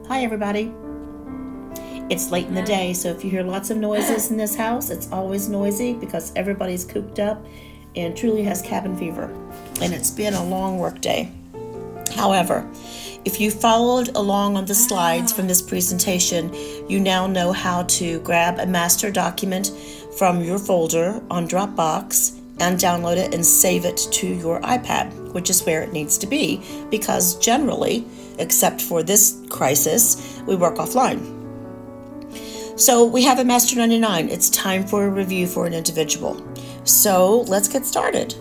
Hi everybody. It's late in the day, so if you hear lots of noises in this house, it's always noisy because everybody's cooped up and truly has cabin fever. And it's been a long work day. However, if you followed along on the slides from this presentation, you now know how to grab a master document from your folder on Dropbox and download it and save it to your iPad, which is where it needs to be because generally, except for this crisis, we work offline. So we have a Master 99. It's time for a review for an individual. So let's get started.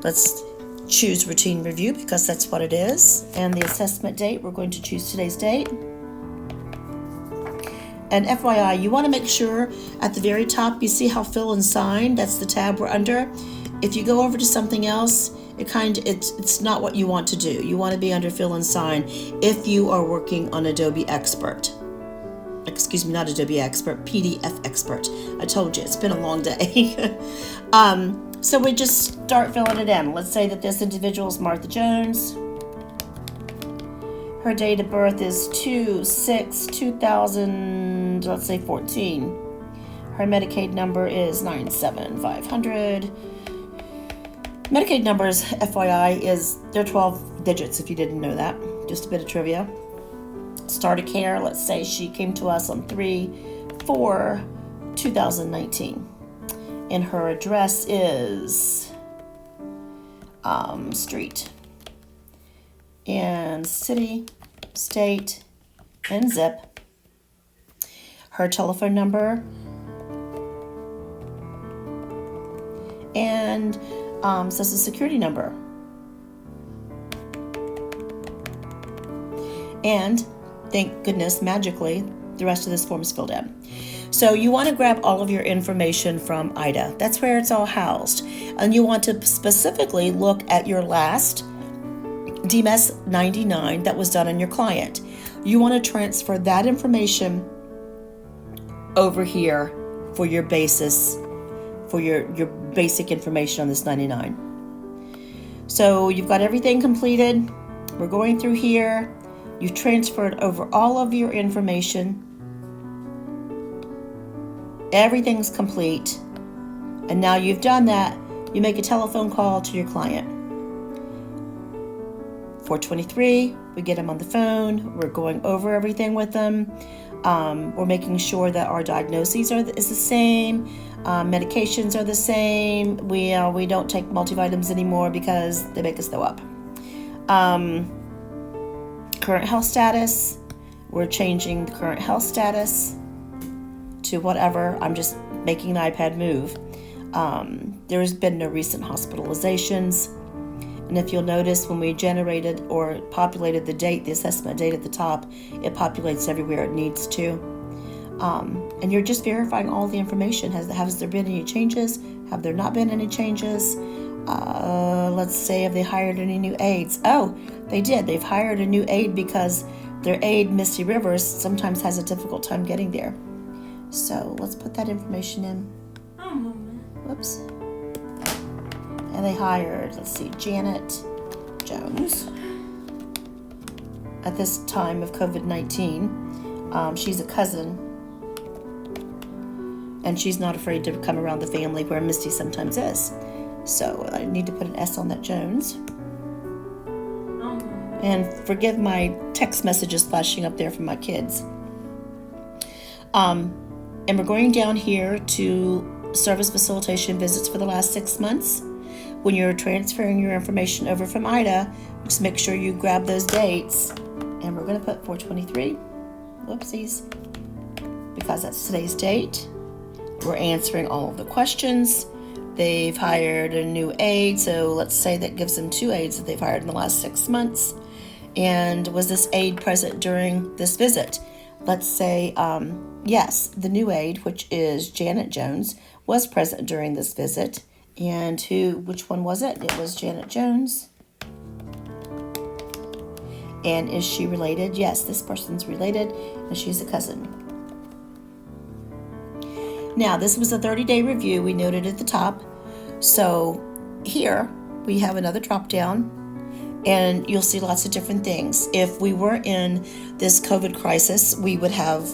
Let's choose routine review because that's what it is. And the assessment date, we're going to choose today's date. And FYI, you want to make sure at the very top you see how fill and sign, that's the tab we're under. If you go over to something else, it's not what you want to do. You want to be under fill and sign if you are working on Adobe Expert. Excuse me, not Adobe Expert, PDF Expert. I told you, it's been a long day. So we just start filling it in. Let's say that this individual is Martha Jones. Her date of birth is 2/6/2000, let's say 14. Her Medicaid number is 97500. Medicaid numbers, FYI, they're 12 digits if you didn't know that. Just a bit of trivia. Start of care, let's say she came to us on 3/4/2019. And her address is street and city, state, and zip. Her telephone number and social security number. And thank goodness, magically, the rest of this form is filled in. So you want to grab all of your information from IDA. That's where it's all housed. And you want to specifically look at your last DMS 99 that was done on your client. You want to transfer that information over here for your basis, for your basic information on this 99. So you've got everything completed. We're going through here. You've transferred over all of your information. Everything's complete. And now you've done that, you make a telephone call to your client. 423, we get them on the phone. We're going over everything with them. We're making sure that our diagnoses is the same. Medications are the same. We don't take multivitamins anymore because they make us throw up. Current health status, we're changing the current health status to whatever. I'm just making the iPad move. There's been no recent hospitalizations. And if you'll notice, when we generated or populated the date, the assessment date at the top, it populates everywhere it needs to. And you're just verifying all the information. Has there been any changes? Have there not been any changes? Let's say, have they hired any new aides? Oh, they did. They've hired a new aide because their aide, Misty Rivers, sometimes has a difficult time getting there. So let's put that information in. Whoops. And they hired, let's see, Janet Jones. At this time of COVID-19, she's a cousin. And she's not afraid to come around the family where Misty sometimes is. So I need to put an S on that Jones. And forgive my text messages flashing up there from my kids. And we're going down here to service facilitation visits for the last 6 months. When you're transferring your information over from IDA, just make sure you grab those dates. And we're going to put 423. Whoopsies. Because that's today's date. We're answering all of the questions. They've hired a new aide, so let's say that gives them 2 aides that they've hired in the last 6 months. And was this aide present during this visit? Let's say, yes, the new aide, which is Janet Jones, was present during this visit. And which one was it? It was Janet Jones. And is she related? Yes, this person's related, and she's a cousin. Now, this was a 30-day review we noted at the top. So here we have another drop down, And you'll see lots of different things. If we were in this COVID crisis, we would have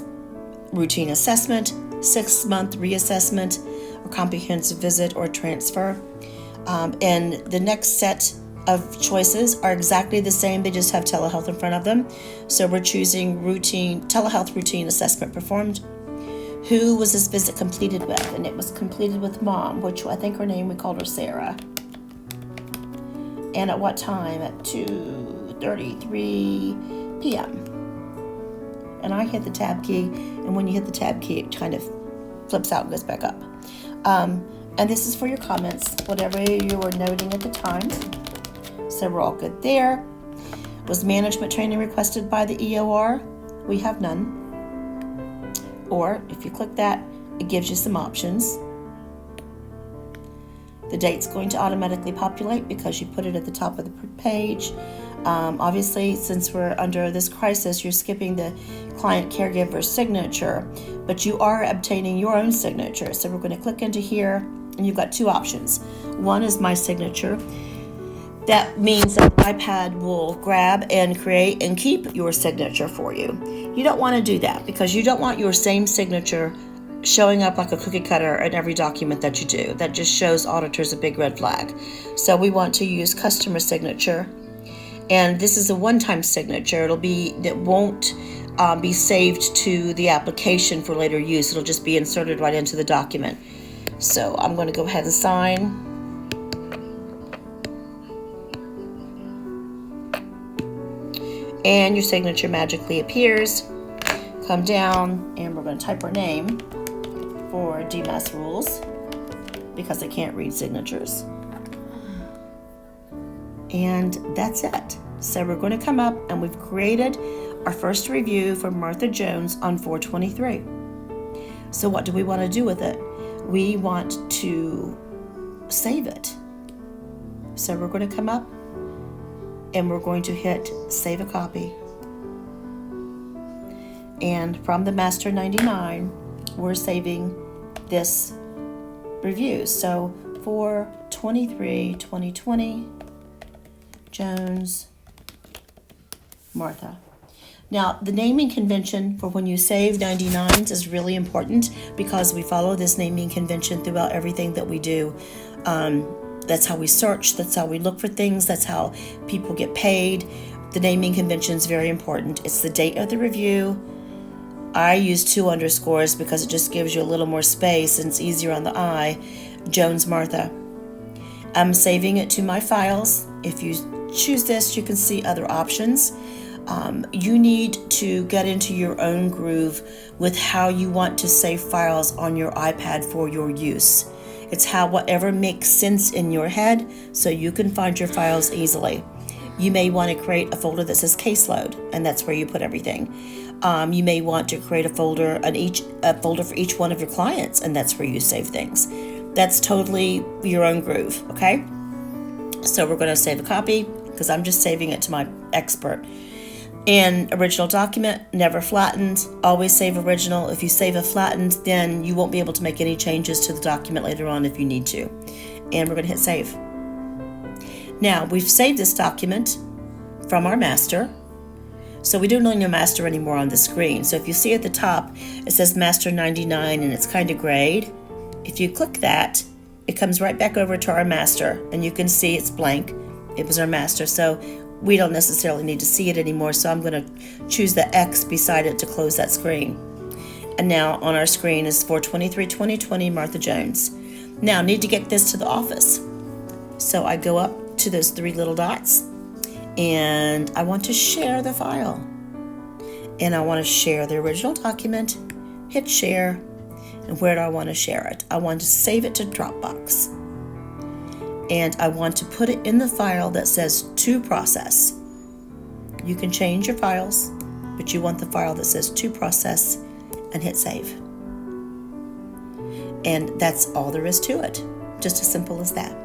routine assessment, 6-month reassessment, or comprehensive visit or transfer. And the next set of choices are exactly the same. They just have telehealth in front of them. So we're choosing telehealth routine assessment performed. Who was this visit completed with? And it was completed with Mom, which I think her name, we called her Sarah. And at what time? At 2:33 p.m. And I hit the tab key, and when you hit the tab key, it kind of flips out and goes back up. And this is for your comments, whatever you were noting at the time. So we're all good there. Was management training requested by the EOR? We have none. Or if you click that, it gives you some options. The date's going to automatically populate because you put it at the top of the page. Obviously, since we're under this crisis, you're skipping the client caregiver signature, but you are obtaining your own signature. So we're going to click into here, and you've got two options. One is my signature. That means that the iPad will grab and create and keep your signature for you. You don't want to do that because you don't want your same signature showing up like a cookie cutter in every document that you do. That just shows auditors a big red flag. So we want to use customer signature, and this is a one-time signature. That won't be saved to the application for later use. It'll just be inserted right into the document. So I'm going to go ahead and sign. And your signature magically appears. Come down, and we're going to type our name for DMAS rules because I can't read signatures. And that's it. So we're going to come up, and we've created our first review for Martha Jones on 4/23. So what do we want to do with it? We want to save it. So we're going to come up, and we're going to hit save a copy. And from the Master 99, we're saving this review. So 4/23/2020, Jones, Martha. Now, the naming convention for when you save 99s is really important because we follow this naming convention throughout everything that we do. That's how we search, that's how we look for things, that's how people get paid. The naming convention is very important. It's the date of the review. I use 2 underscores because it just gives you a little more space and it's easier on the eye. Jones Martha. I'm saving it to my files. If you choose this, you can see other options. You need to get into your own groove with how you want to save files on your iPad for your use. It's whatever makes sense in your head so you can find your files easily. You may want to create a folder that says caseload, and that's where you put everything. You may want to create a folder for each one of your clients, and that's where you save things. That's totally your own groove, okay? So we're going to save a copy because I'm just saving it to my expert. And original document, never flattened, always save original. If you save a flattened, then you won't be able to make any changes to the document later on if you need to. And we're going to hit save. Now, we've saved this document from our master. So we don't need no master anymore on the screen. So if you see at the top, it says Master 99 and it's kind of grayed. If you click that, it comes right back over to our master and you can see it's blank. It was our master. So we don't necessarily need to see it anymore. So I'm going to choose the X beside it to close that screen. And now on our screen is 4/23/2020 Martha Jones. Now I need to get this to the office. So I go up to those 3 little dots and I want to share the file. And I want to share the original document, hit share, and where do I want to share it? I want to save it to Dropbox. And I want to put it in the file that says to process. You can change your files, but you want the file that says to process and hit save. And that's all there is to it. Just as simple as that.